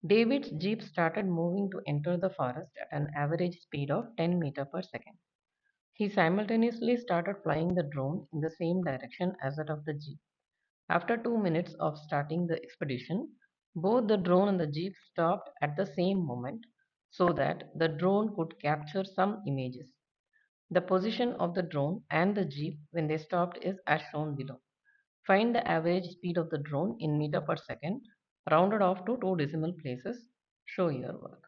David's jeep started moving to enter the forest at an average speed of 10 meters per second. He simultaneously started flying the drone in the same direction as that of the jeep. After 2 minutes of starting the expedition, both the drone and the jeep stopped at the same moment so that the drone could capture some images. The position of the drone and the jeep when they stopped is as shown below. Find the average speed of the drone in meter per second, rounded off to two decimal places. Show your work.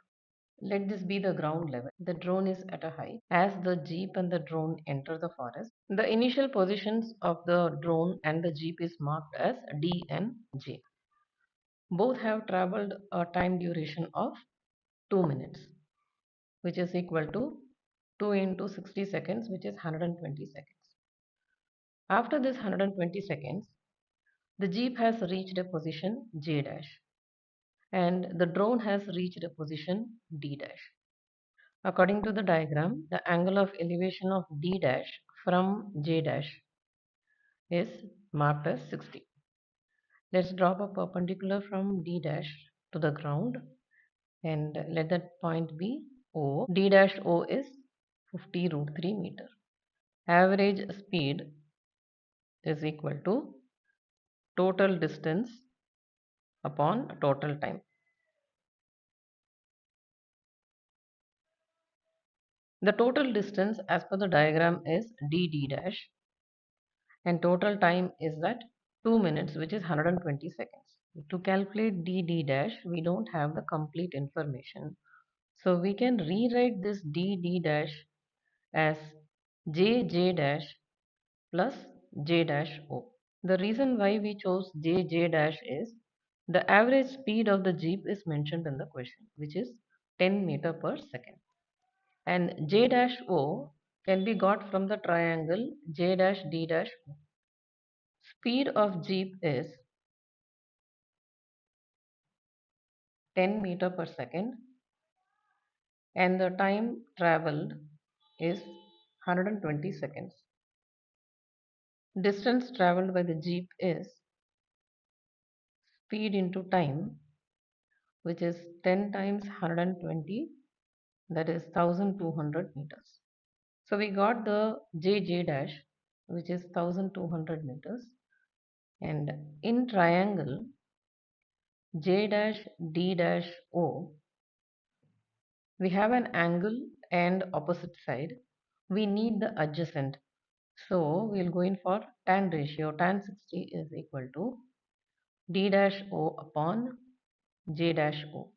Let this be the ground level. The drone is at a height. As the jeep and the drone enter the forest, the initial positions of the drone and the jeep is marked as D and J. Both have traveled a time duration of 2 minutes, which is equal to 2 into 60 seconds, which is 120 seconds. After this 120 seconds, the jeep has reached a position J dash and the drone has reached a position D dash. According to the diagram, the angle of elevation of D dash from J dash is marked as 60. Let's drop a perpendicular from D dash to the ground and let that point be O. D dash O is 50 root 3 meter. Average speed is equal to total distance upon total time. The total distance as per the diagram is dd dash and total time is that 2 minutes, which is 120 seconds. To calculate dd dash, we don't have the complete information. So we can rewrite this dd dash as jj dash plus j dash o. The reason why we chose jj dash is the average speed of the jeep is mentioned in the question, which is 10 meter per second. And j dash o can be got from the triangle j dash d dash o. Speed of jeep is 10 meter per second and the time traveled is 120 seconds. Distance traveled by the jeep is speed into time, which is 10 times 120, that is 1200 meters. So we got the jj dash, which is 1200 meters, and in triangle j dash d dash o, we have an angle and opposite side. We need the adjacent. So we'll go in for tan ratio. Tan 60 is equal to d dash o upon j dash o.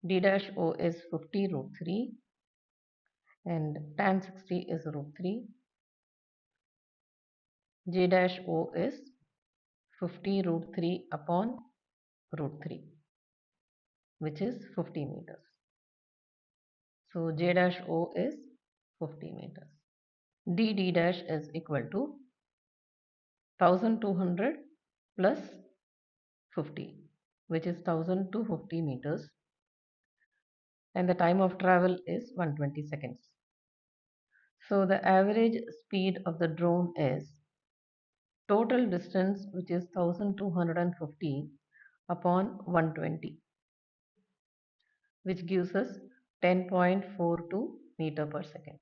D dash o is 50 root 3 and tan 60 is root 3. J dash o is 50 root 3 upon root 3, which is 50 meters. So j dash o is 50 meters. D dash is equal to 1200 plus 50, which is 1250 meters, and the time of travel is 120 seconds. So the average speed of the drone is total distance, which is 1250 upon 120, which gives us 10.42 meter per second.